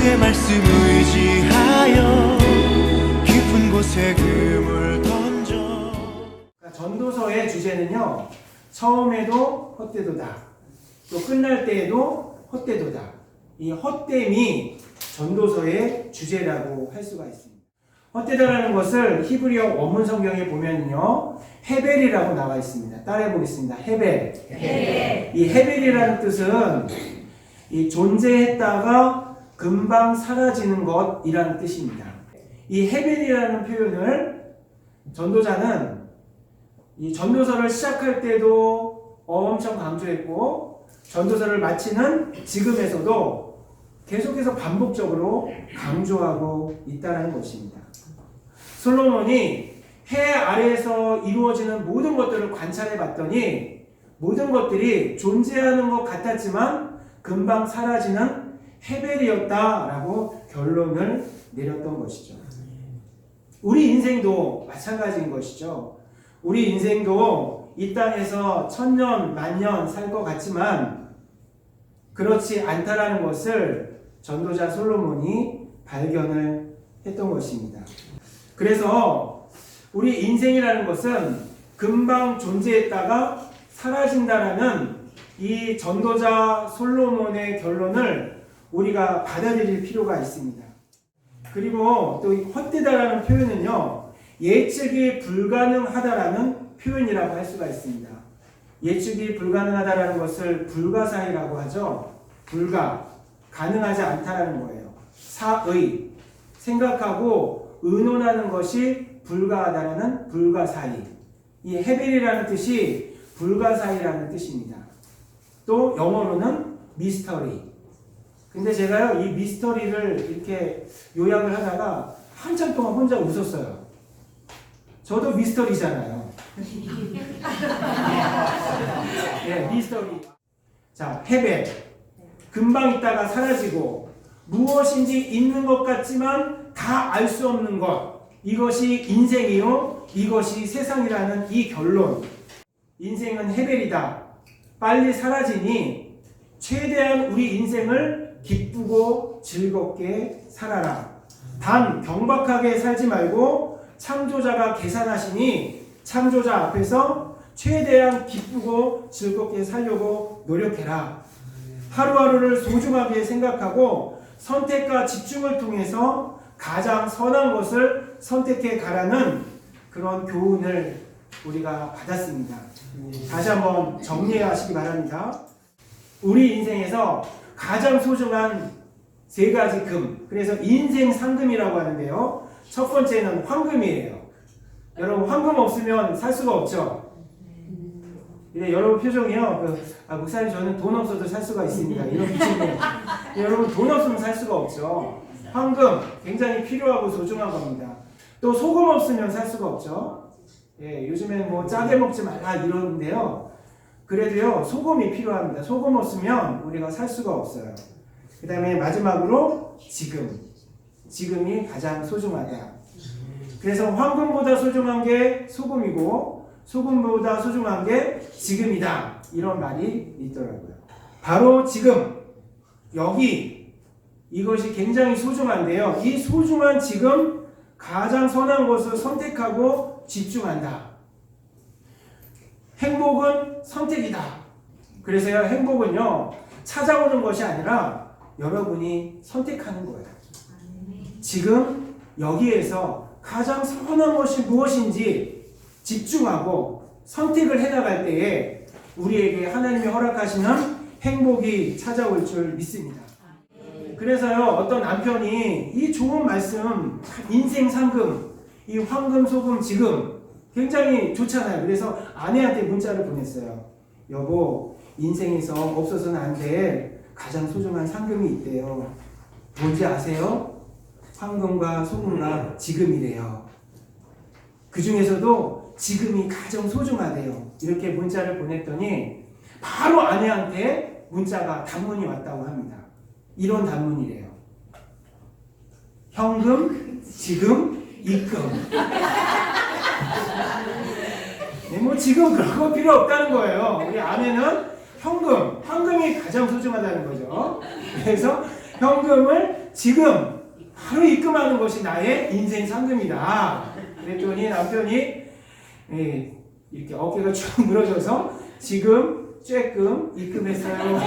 주의 말씀 의지하여 깊은 곳에 그물 던져. 전도서의 주제는요, 처음에도 헛되도다, 또 끝날 때에도 헛되도다. 이 헛됨이 전도서의 주제라고 할 수가 있습니다. 헛되다라는 것을 히브리어 원문 성경에 보면요, 헤벨이라고 나와 있습니다. 따라해 보겠습니다. 헤벨. 이 헤벨이라는 뜻은 이 존재했다가 금방 사라지는 것이라는 뜻입니다. 이 헤벨이라는 표현을 전도자는 이 전도서를 시작할 때도 엄청 강조했고, 전도서를 마치는 지금에서도 계속해서 반복적으로 강조하고 있다는 것입니다. 솔로몬이 해 아래에서 이루어지는 모든 것들을 관찰해 봤더니 모든 것들이 존재하는 것 같았지만 금방 사라지는 헤벨이었다라고 결론을 내렸던 것이죠. 우리 인생도 마찬가지인 것이죠. 우리 인생도 이 땅에서 1000년, 만년 살 것 같지만 그렇지 않다라는 것을 전도자 솔로몬이 발견을 했던 것입니다. 그래서 우리 인생이라는 것은 금방 존재했다가 사라진다라는 이 전도자 솔로몬의 결론을 우리가 받아들일 필요가 있습니다. 그리고 또 이 헛되다라는 표현은요, 예측이 불가능하다라는 표현이라고 할 수가 있습니다. 예측이 불가능하다라는 것을 불가사의라고 하죠. 불가, 가능하지 않다라는 거예요. 사의, 생각하고 의논하는 것이 불가하다라는 불가사의. 이 헤벨이라는 뜻이 불가사의라는 뜻입니다. 또 영어로는 미스터리. 근데 제가요, 이 미스터리를 이렇게 요약을 하다가 한참 동안 혼자 웃었어요. 저도 미스터리잖아요. 네, 미스터리. 자, 헤벨. 금방 있다가 사라지고 무엇인지 있는 것 같지만 다 알 수 없는 것. 이것이 인생이요, 이것이 세상이라는 이 결론. 인생은 헤벨이다. 빨리 사라지니 최대한 우리 인생을 기쁘고 즐겁게 살아라. 단 경박하게 살지 말고 창조자가 계산하시니 창조자 앞에서 최대한 기쁘고 즐겁게 살려고 노력해라. 하루하루를 소중하게 생각하고 선택과 집중을 통해서 가장 선한 것을 선택해 가라는 그런 교훈을 우리가 받았습니다. 다시 한번 정리하시기 바랍니다. 우리 인생에서 가장 소중한 세 가지 금, 그래서 인생 상금이라고 하는데요, 첫 번째는 황금이에요. 여러분, 황금 없으면 살 수가 없죠. 근데 여러분 표정이요, 목사님 저는 돈 없어도 살 수가 있습니다, 이런 표정이에요. 여러분, 돈 없으면 살 수가 없죠. 황금 굉장히 필요하고 소중한 겁니다. 또 소금 없으면 살 수가 없죠. 예, 요즘엔 뭐 짜게 먹지 말라 이러는데요, 그래도요 소금이 필요합니다. 소금 없으면 우리가 살 수가 없어요. 그 다음에 마지막으로 지금이 가장 소중하다. 그래서 황금보다 소중한 게 소금이고 소금보다 소중한 게 지금이다, 이런 말이 있더라고요. 바로 지금, 여기, 이것이 굉장히 소중한데요, 이 소중한 지금 가장 선한 것을 선택하고 집중한다. 행복은 선택이다. 그래서요, 행복은요 찾아오는 것이 아니라 여러분이 선택하는 거예요. 지금 여기에서 가장 선한 것이 무엇인지 집중하고 선택을 해나갈 때에 우리에게 하나님이 허락하시는 행복이 찾아올 줄 믿습니다. 그래서요, 어떤 남편이 이 좋은 말씀, 인생 상금, 이 황금, 소금, 지금 굉장히 좋잖아요. 그래서 아내한테 문자를 보냈어요. 여보, 인생에서 없어서는 안 될 가장 소중한 상금이 있대요. 뭔지 아세요? 황금과 소금과 지금이래요. 그 중에서도 지금이 가장 소중하대요. 이렇게 문자를 보냈더니 바로 아내한테 문자가 단문이 왔다고 합니다. 이런 단문이래요. 현금, 지금, 입금. 네, 뭐 지금 그런 거 필요 없다는 거예요. 우리 아내는 황금이 가장 소중하다는 거죠. 그래서 현금을 지금 바로 입금하는 것이 나의 인생 상금이다. 그랬더니 남편이 이렇게 어깨가 쭉 늘어져서 지금 쬐끔 입금했어요.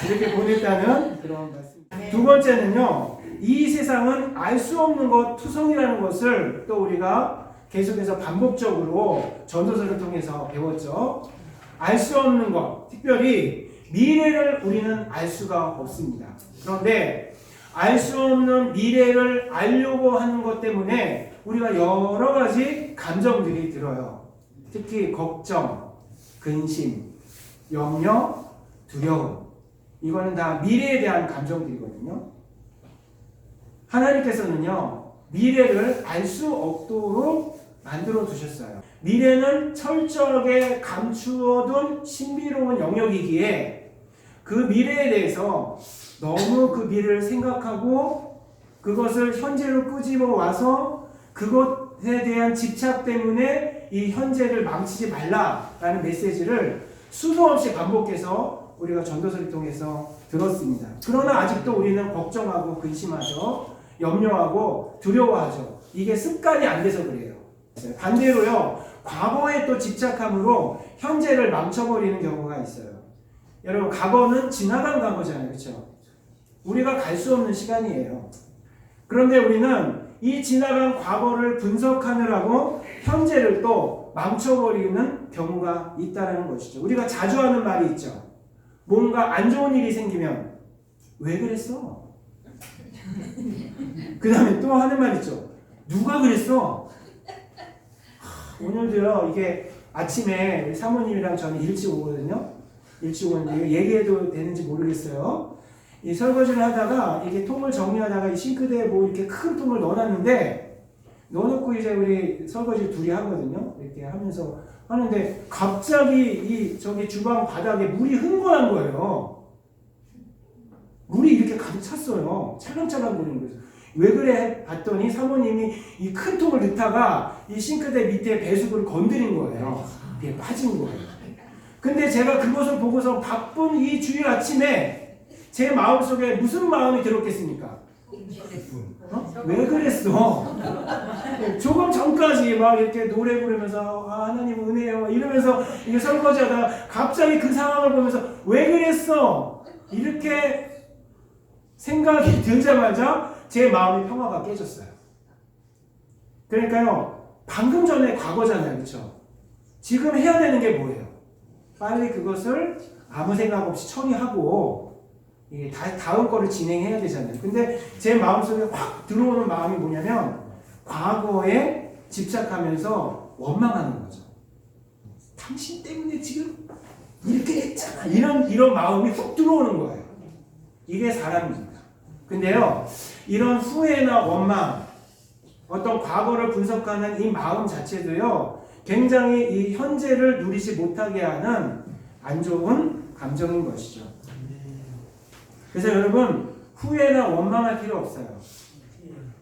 이렇게 보냈다는 그런 말씀입니다. 두 번째는요, 이 세상은 알 수 없는 것, 투성이라는 것을 또 우리가 계속해서 반복적으로 전도서를 통해서 배웠죠. 알 수 없는 것, 특별히 미래를 우리는 알 수가 없습니다. 그런데 알 수 없는 미래를 알려고 하는 것 때문에 우리가 여러 가지 감정들이 들어요. 특히 걱정, 근심, 염려, 두려움. 이거는 다 미래에 대한 감정들이거든요. 하나님께서는요, 미래를 알 수 없도록 만들어 두셨어요. 미래는 철저하게 감추어둔 신비로운 영역이기에 그 미래에 대해서 너무 그 미래를 생각하고 그것을 현재로 끄집어 와서 그것에 대한 집착 때문에 이 현재를 망치지 말라라는 메시지를 수도 없이 반복해서 우리가 전도서를 통해서 들었습니다. 그러나 아직도 우리는 걱정하고 근심하죠. 염려하고 두려워하죠. 이게 습관이 안 돼서 그래요. 반대로요, 과거에 또 집착함으로 현재를 망쳐버리는 경우가 있어요. 여러분, 과거는 지나간 과거잖아요. 그렇죠? 우리가 갈 수 없는 시간이에요. 그런데 우리는 이 지나간 과거를 분석하느라고 현재를 또 망쳐버리는 경우가 있다는 것이죠. 우리가 자주 하는 말이 있죠. 뭔가 안 좋은 일이 생기면 왜 그랬어? 그 다음에 또 하는 말 있죠. 누가 그랬어? 오늘도요, 이게 아침에 사모님이랑 저는 일찍 오거든요. 일찍 오는데 얘기해도 되는지 모르겠어요. 이 설거지를 하다가 이게 통을 정리하다가 이 싱크대에 뭐 이렇게 큰 통을 넣어놨는데 넣어놓고 이제 우리 설거지 둘이 하거든요. 이렇게 하면서 하는데 갑자기 저기 주방 바닥에 물이 흥건한 거예요. 물이 이렇게 가득 찼어요. 찰랑찰랑 거리는 거예요. 왜 그래? 봤더니 사모님이 이 큰 통을 넣다가 이 싱크대 밑에 배수구를 건드린 거예요. 그게 빠진 거예요. 근데 제가 그것을 보고서 바쁜 이 주일 아침에 제 마음속에 무슨 마음이 들었겠습니까? 왜 그랬어? 조금 전까지 막 이렇게 노래 부르면서 하나님 은혜요 이러면서 이게 설거지하다가 갑자기 그 상황을 보면서 왜 그랬어? 이렇게 생각이 들자마자 제 마음의 평화가 깨졌어요. 그러니까요, 방금 전에 과거잖아요. 그렇죠? 지금 해야 되는 게 뭐예요? 빨리 그것을 아무 생각 없이 처리하고 이게 다음 거를 진행해야 되잖아요. 근데 제 마음속에 확 들어오는 마음이 뭐냐면 과거에 집착하면서 원망하는 거죠. 당신 때문에 지금 이렇게 했잖아. 이런 마음이 훅 들어오는 거예요. 이게 사람입니다. 근데요, 이런 후회나 원망, 어떤 과거를 분석하는 이 마음 자체도요, 굉장히 이 현재를 누리지 못하게 하는 안 좋은 감정인 것이죠. 그래서 여러분, 후회나 원망할 필요 없어요.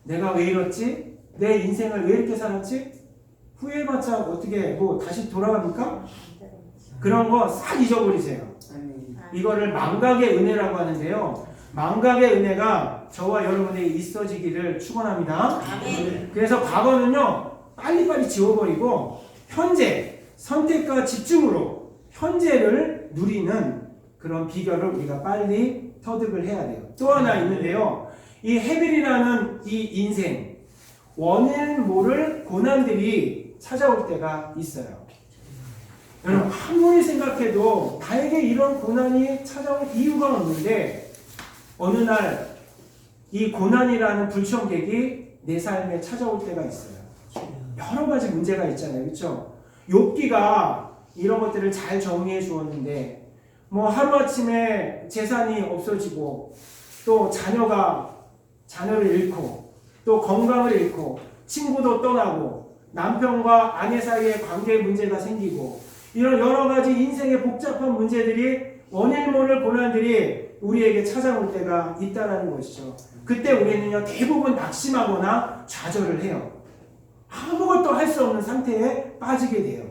내가 왜 이렇지? 내 인생을 왜 이렇게 살았지? 후회해봤자 어떻게 다시 돌아갑니까? 그런 거 싹 잊어버리세요. 이거를 망각의 은혜라고 하는데요. 망각의 은혜가 저와 여러분에게 있어지기를 축원합니다. 그래서 과거는요, 빨리빨리 지워버리고 현재, 선택과 집중으로 현재를 누리는 그런 비결을 우리가 빨리 터득을 해야 돼요. 또 하나 있는데요. 이 헤벨이라는 이 인생, 원인 모를 고난들이 찾아올 때가 있어요. 여러분, 아무리 생각해도 나에게 이런 고난이 찾아올 이유가 없는데 어느 날 이 고난이라는 불청객이 내 삶에 찾아올 때가 있어요. 여러 가지 문제가 있잖아요. 그렇죠? 욥기가 이런 것들을 잘 정리해 주었는데 하루아침에 재산이 없어지고 또 자녀를 잃고 또 건강을 잃고 친구도 떠나고 남편과 아내 사이에 관계 문제가 생기고 이런 여러 가지 인생의 복잡한 문제들이 원인 모를 고난들이 우리에게 찾아올 때가 있다는 것이죠. 그때 우리는요, 대부분 낙심하거나 좌절을 해요. 아무것도 할 수 없는 상태에 빠지게 돼요.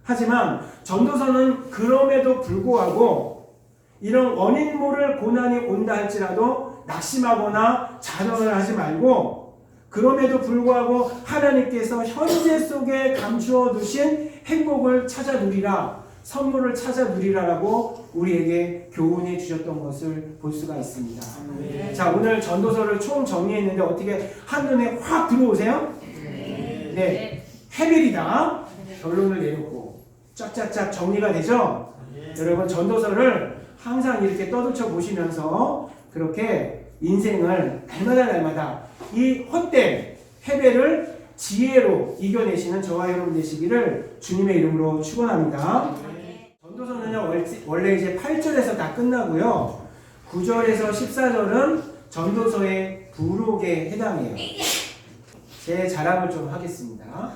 하지만 전도서는 그럼에도 불구하고 이런 원인 모를 고난이 온다 할지라도 낙심하거나 자정을 하지 말고, 그럼에도 불구하고 하나님께서 현재 속에 감추어 두신 행복을 찾아 누리라, 선물을 찾아 누리라라고 우리에게 교훈해 주셨던 것을 볼 수가 있습니다. 네. 자, 오늘 전도서를 총 정리했는데 어떻게 한눈에 확 들어오세요? 네. 헤벨이다. 결론을 내놓고 쫙쫙쫙 정리가 되죠? 여러분, 전도서를 항상 이렇게 떠들쳐 보시면서 그렇게 인생을 날마다 이 헛된 헤벨을 지혜로 이겨내시는 저와 여러분 되시기를 주님의 이름으로 축원합니다. 전도서는요, 원래 이제 8절에서 다 끝나고요. 9절에서 14절은 전도서의 부록에 해당해요. 제 자랑을 좀 하겠습니다.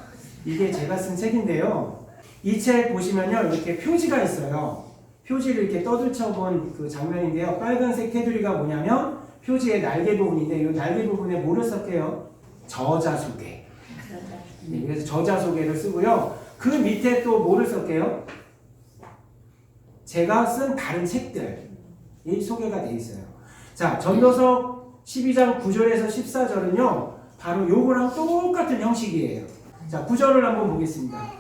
이게 제가 쓴 책인데요. 이 책 보시면요, 이렇게 표지가 있어요. 표지를 이렇게 떠들쳐 본 그 장면인데요. 빨간색 테두리가 뭐냐면 표지의 날개 부분인데, 이 날개 부분에 뭐를 썼게요? 저자 소개. 네, 그래서 저자 소개를 쓰고요. 그 밑에 또 뭐를 썼게요? 제가 쓴 다른 책들이 소개가 되어 있어요. 자, 전도서 12장 9절에서 14절은요, 바로 요거랑 똑같은 형식이에요. 자, 9절을 한번 보겠습니다.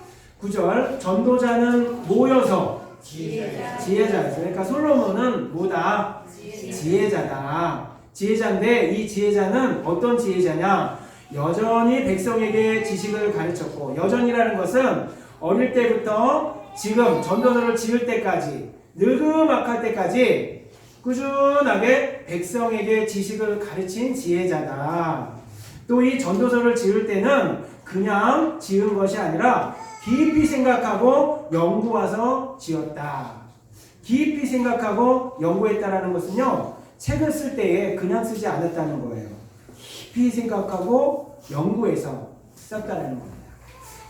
9절, 전도자는 모여서 지혜자. 그러니까 솔로몬은 뭐다? 지혜자다. 지혜자인데 이 지혜자는 어떤 지혜자냐? 여전히 백성에게 지식을 가르쳤고, 여전이라는 것은 어릴 때부터 지금 전도서를 지을 때까지, 늙음악할 때까지 꾸준하게 백성에게 지식을 가르친 지혜자다. 또 이 전도서를 지을 때는 그냥 지은 것이 아니라 깊이 생각하고 연구해서 지었다. 깊이 생각하고 연구했다라는 것은요, 책을 쓸 때에 그냥 쓰지 않았다는 거예요. 깊이 생각하고 연구해서 썼다는 겁니다.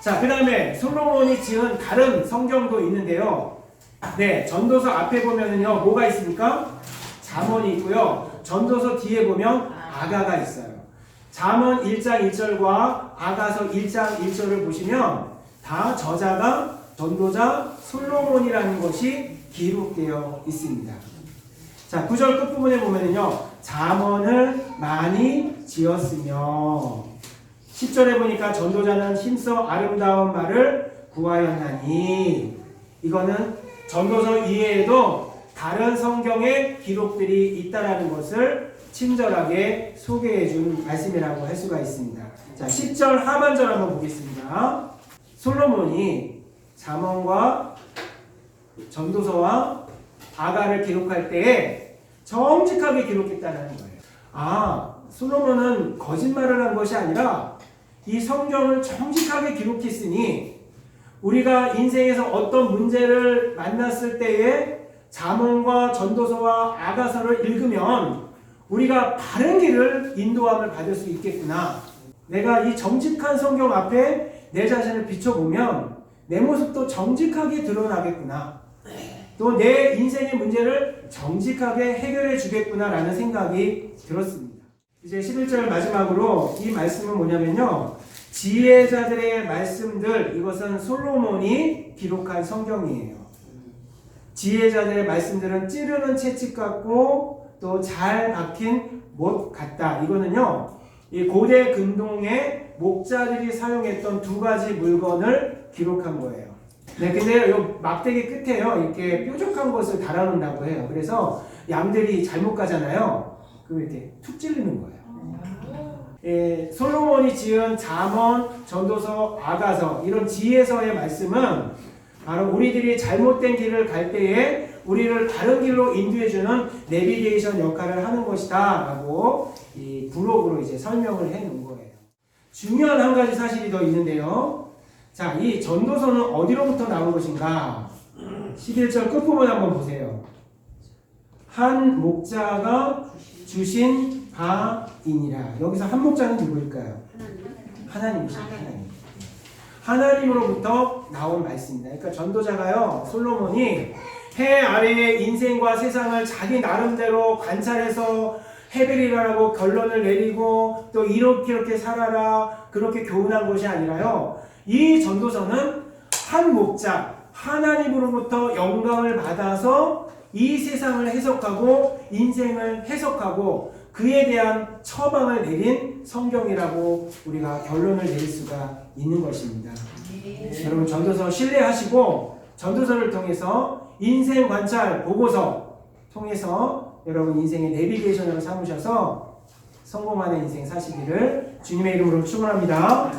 자, 그 다음에 솔로몬이 지은 다른 성경도 있는데요. 네, 전도서 앞에 보면은요, 뭐가 있습니까? 잠언이 있고요. 전도서 뒤에 보면 아가가 있어요. 잠언 1장 1절과 아가서 1장 1절을 보시면 다 저자가 전도자 솔로몬이라는 것이 기록되어 있습니다. 자, 9절 끝부분에 보면은요, 잠언을 많이 지었으며, 10절에 보니까 전도자는 힘써 아름다운 말을 구하였나니, 이거는 전도서 이외에도 다른 성경의 기록들이 있다라는 것을 친절하게 소개해 준 말씀이라고 할 수가 있습니다. 자, 10절 하반절 한번 보겠습니다. 솔로몬이 잠언과 전도서와 아가를 기록할 때에 정직하게 기록했다는 거예요. 아, 솔로몬은 거짓말을 한 것이 아니라 이 성경을 정직하게 기록했으니 우리가 인생에서 어떤 문제를 만났을 때에 잠언과 전도서와 아가서를 읽으면 우리가 바른 길을 인도함을 받을 수 있겠구나. 내가 이 정직한 성경 앞에 내 자신을 비춰보면 내 모습도 정직하게 드러나겠구나. 또 내 인생의 문제를 정직하게 해결해 주겠구나 라는 생각이 들었습니다. 이제 11절 마지막으로 이 말씀은 뭐냐면요, 지혜자들의 말씀들, 이것은 솔로몬이 기록한 성경이에요. 지혜자들의 말씀들은 찌르는 채찍 같고 또 잘 박힌 못 같다. 이거는요, 이 고대 근동의 목자들이 사용했던 두 가지 물건을 기록한 거예요. 네, 근데 요 막대기 끝에요, 이렇게 뾰족한 것을 달아놓는다고 해요. 그래서 양들이 잘못 가잖아요. 그럼 이렇게 툭 찌르는 거예요. 예, 솔로몬이 지은 잠언, 전도서, 아가서, 이런 지혜서의 말씀은 바로 우리들이 잘못된 길을 갈 때에 우리를 바른 길로 인도해주는 내비게이션 역할을 하는 것이다 라고 이 부록으로 이제 설명을 해 놓은 거예요. 중요한 한 가지 사실이 더 있는데요. 자, 이 전도서는 어디로부터 나온 것인가? 11절 끝부분 한번 보세요. 한 목자가 주신 바이니라. 여기서 한 목자는 누구일까요? 하나님이십니다. 하나님으로부터 나온 말씀입니다. 그러니까 전도자가요, 솔로몬이 해 아래의 인생과 세상을 자기 나름대로 관찰해서 헤벨이라고 결론을 내리고 또 이렇게 살아라 그렇게 교훈한 것이 아니라요, 이 전도서는 한 목자 하나님으로부터 영감을 받아서 이 세상을 해석하고 인생을 해석하고 그에 대한 처방을 내린 성경이라고 우리가 결론을 내릴 수가 있는 것입니다. 여러분 전도서 신뢰하시고 전도서를 통해서 인생 관찰 보고서 통해서 여러분 인생의 내비게이션으로 삼으셔서 성공하는 인생 사시기를 주님의 이름으로 축원합니다.